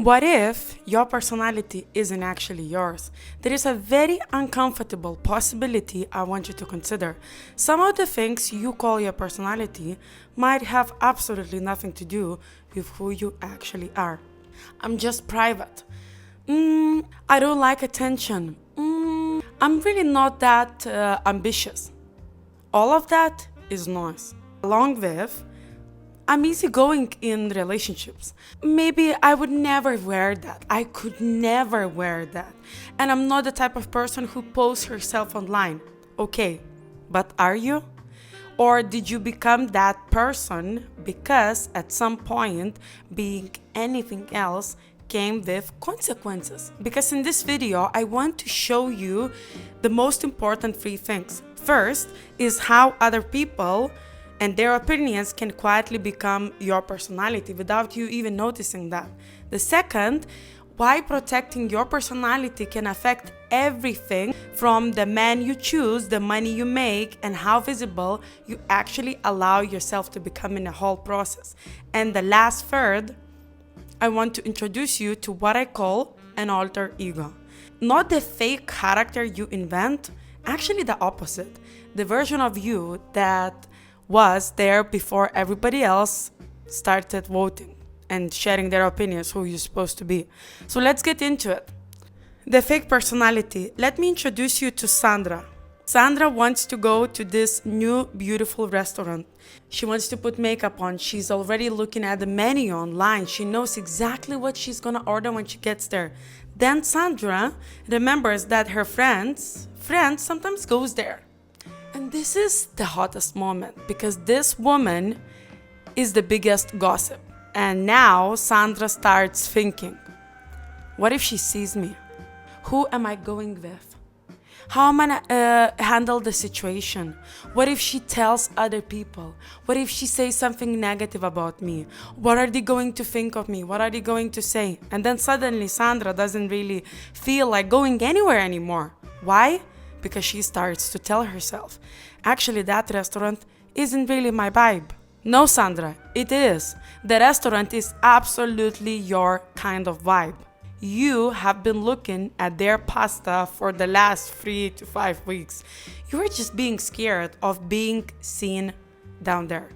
What if your personality isn't actually yours? There is a very uncomfortable possibility I want you to consider. Some of the things you call your personality might have absolutely nothing to do with who you actually are. I'm just private. I don't like attention. I'm really not that ambitious. All of that is noise. Along with, I'm easygoing in relationships. Maybe I would never wear that. I could never wear that. And I'm not the type of person who posts herself online. Okay, but are you? Or did you become that person because at some point being anything else came with consequences? Because in this video, I want to show you the most important three things. First is how other people and their opinions can quietly become your personality without you even noticing that. The second, why protecting your personality can affect everything from the man you choose, the money you make, and how visible you actually allow yourself to become in the whole process. And the last third, I want to introduce you to what I call an alter ego. Not the fake character you invent, actually the opposite. The version of you that was there before everybody else started voting and sharing their opinions who you're supposed to be. So let's get into it. The fake personality. Let me introduce you to Sandra. Sandra wants to go to this new beautiful restaurant. She wants to put makeup on. She's already looking at the menu online. She knows exactly what she's gonna order when she gets there. Then Sandra remembers that her friends sometimes goes there. And this is the hottest moment because this woman is the biggest gossip. And now Sandra starts thinking, what if she sees me? Who am I going with? How am I gonna handle the situation? What if she tells other people? What if she says something negative about me? What are they going to think of me? What are they going to say? And then suddenly Sandra doesn't really feel like going anywhere anymore. Why? Because she starts to tell herself, actually that restaurant isn't really my vibe. No, Sandra, it is. The restaurant is absolutely your kind of vibe. You have been looking at their pasta for the last 3 to 5 weeks. You're just being scared of being seen down there.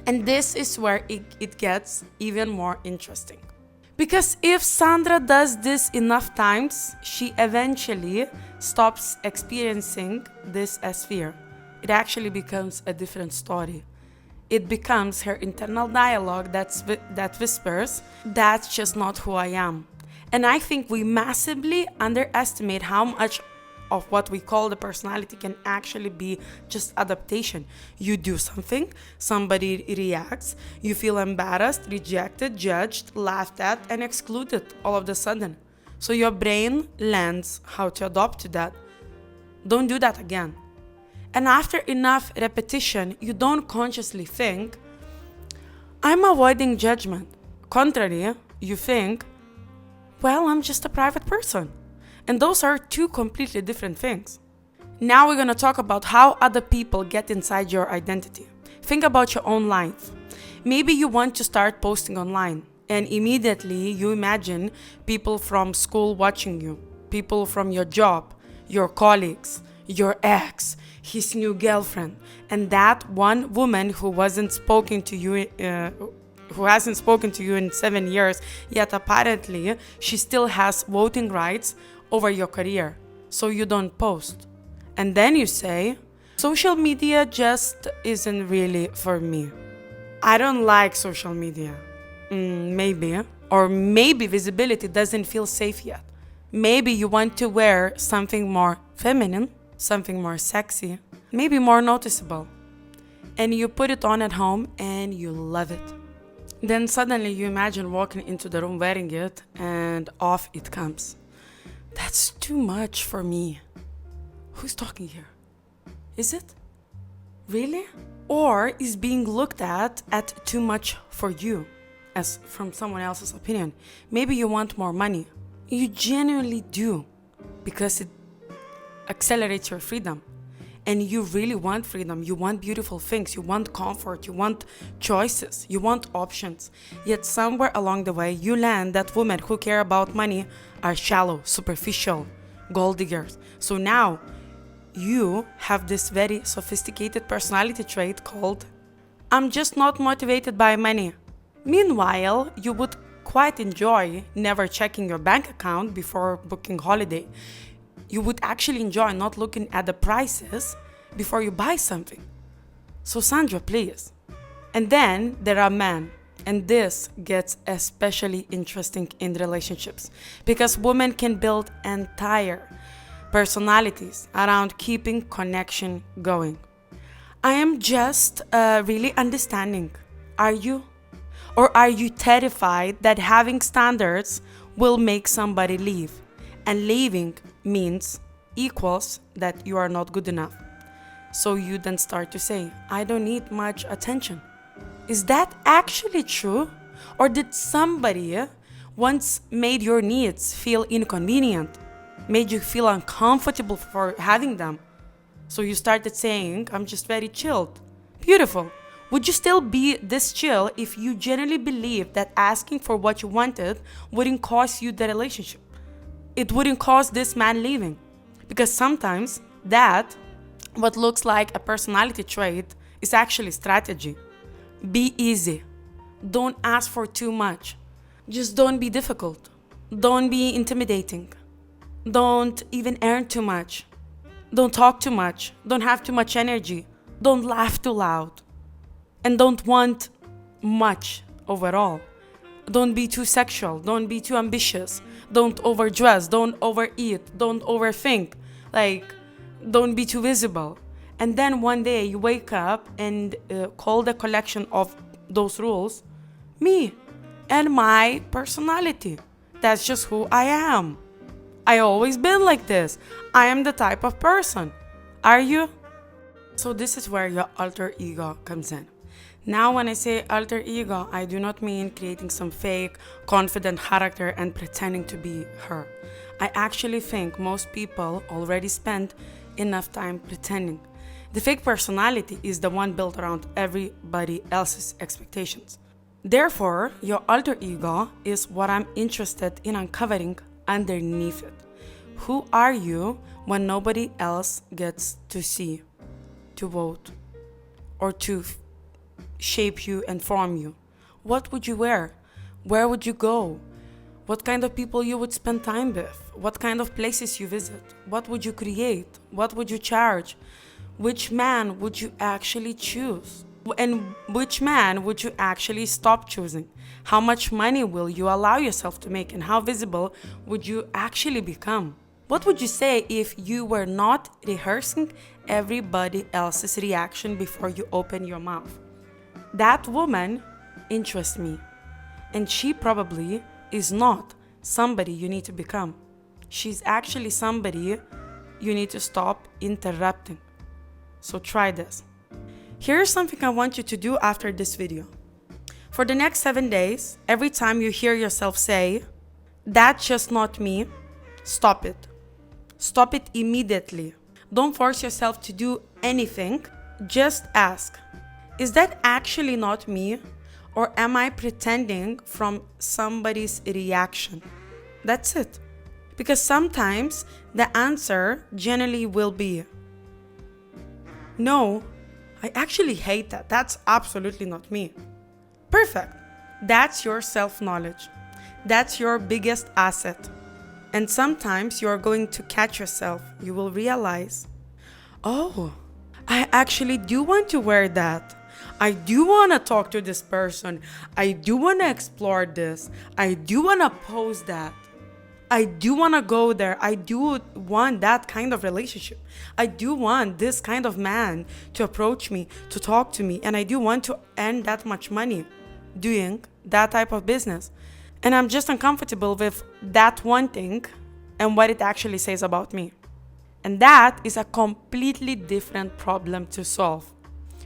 And this is where it gets even more interesting. Because if Sandra does this enough times, she eventually stops experiencing this as fear. It actually becomes a different story. It becomes her internal dialogue that whispers, that's just not who I am. And I think we massively underestimate how much of what we call the personality can actually be just adaptation. You do something, somebody reacts, you feel embarrassed, rejected, judged, laughed at, and excluded all of a sudden. So your brain learns how to adapt to that. Don't do that again. And after enough repetition, you don't consciously think, I'm avoiding judgment. Contrary, you think, well, I'm just a private person. And those are two completely different things. Now we're gonna talk about how other people get inside your identity. Think about your own life. Maybe you want to start posting online and immediately you imagine people from school watching you, people from your job, your colleagues, your ex, his new girlfriend, and that one woman who hasn't spoken to you in 7 years, yet apparently she still has voting rights over your career, so you don't post. And then you say, social media just isn't really for me. I don't like social media. Maybe. Or maybe visibility doesn't feel safe yet. Maybe you want to wear something more feminine, something more sexy, maybe more noticeable. And you put it on at home and you love it. Then suddenly you imagine walking into the room wearing it and off it comes. That's too much for me. Who's talking here? Is it? Really? Or is being looked at too much for you, as from someone else's opinion? Maybe you want more money. You genuinely do, because it accelerates your freedom. and you really want freedom, you want beautiful things, you want comfort, you want choices, you want options. Yet somewhere along the way, you land that women who care about money are shallow, superficial, gold diggers. So now you have this very sophisticated personality trait called I'm just not motivated by money. Meanwhile, you would quite enjoy never checking your bank account before booking holiday. You would actually enjoy not looking at the prices before you buy something. So Sandra, please. And then there are men. And this gets especially interesting in relationships because women can build entire personalities around keeping connection going. I am just really understanding. Are you? Or are you terrified that having standards will make somebody leave? And leaving means equals that you are not good enough. So you then start to say, I don't need much attention. Is that actually true? Or did somebody once made your needs feel inconvenient, made you feel uncomfortable for having them? So you started saying, I'm just very chilled. Beautiful. Would you still be this chill if you genuinely believe that asking for what you wanted wouldn't cost you the relationship? It wouldn't cost this man leaving. Because sometimes that, what looks like a personality trait, is actually strategy. Be easy. Don't ask for too much. Just don't be difficult. Don't be intimidating. Don't even earn too much. Don't talk too much. Don't have too much energy. Don't laugh too loud. And don't want much overall. Don't be too sexual. Don't be too ambitious. Don't overdress. Don't overeat. Don't overthink. Don't be too visible. And then one day you wake up and call the collection of those rules me and my personality. That's just who I am. I always been like this. I am the type of person. Are you? So this is where your alter ego comes in. Now when I say alter ego, I do not mean creating some fake, confident character and pretending to be her. I actually think most people already spend enough time pretending. The fake personality is the one built around everybody else's expectations. Therefore, your alter ego is what I'm interested in uncovering underneath it. Who are you when nobody else gets to see, to vote, or to shape you and form you? What would you wear? Where would you go? What kind of people you would spend time with? What kind of places you visit? What would you create? What would you charge? Which man would you actually choose? And which man would you actually stop choosing? How much money will you allow yourself to make? And how visible would you actually become? What would you say if you were not rehearsing everybody else's reaction before you open your mouth? That woman interests me, and she probably is not somebody you need to become. She's actually somebody you need to stop interrupting. So try this. Here's something I want you to do after this video. For the next 7 days, every time you hear yourself say, "That's just not me," stop it. Stop it immediately. Don't force yourself to do anything. Just ask, is that actually not me? Or am I pretending from somebody's reaction? That's it. Because sometimes the answer generally will be, no, I actually hate that. That's absolutely not me. Perfect. That's your self-knowledge. That's your biggest asset. And sometimes you're going to catch yourself. You will realize, oh, I actually do want to wear that. I do want to talk to this person. I do want to explore this. I do want to pose that. I do want to go there. I do want that kind of relationship. I do want this kind of man to approach me, to talk to me. And I do want to earn that much money doing that type of business. And I'm just uncomfortable with that one thing and what it actually says about me. And that is a completely different problem to solve.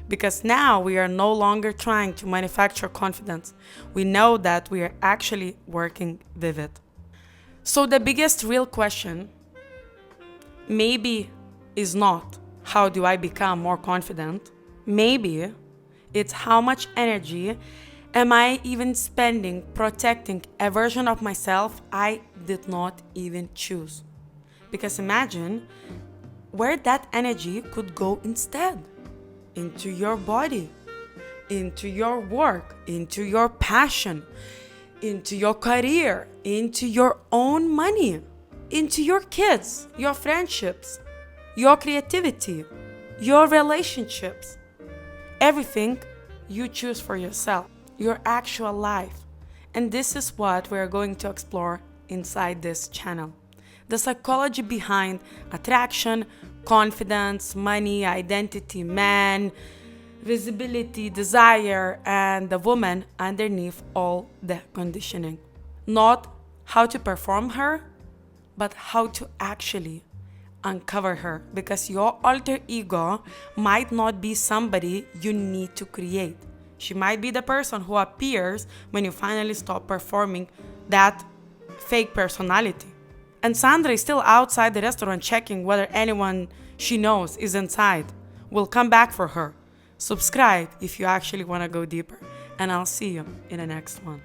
Because now we are no longer trying to manufacture confidence. We know that we are actually working with it. So the biggest real question maybe is not how do I become more confident? Maybe it's how much energy am I even spending protecting a version of myself I did not even choose. Because imagine where that energy could go instead. Into your body, into your work, into your passion, into your career, into your own money, into your kids, your friendships, your creativity, your relationships. Everything you choose for yourself, your actual life. And this is what we're going to explore inside this channel. The psychology behind attraction, confidence, money, identity, man, visibility, desire, and the woman underneath all the conditioning. Not how to perform her, but how to actually uncover her, because your alter ego might not be somebody you need to create. She might be the person who appears when you finally stop performing that fake personality. And Sandra is still outside the restaurant checking whether anyone she knows is inside. We'll come back for her. Subscribe if you actually want to go deeper. And I'll see you in the next one.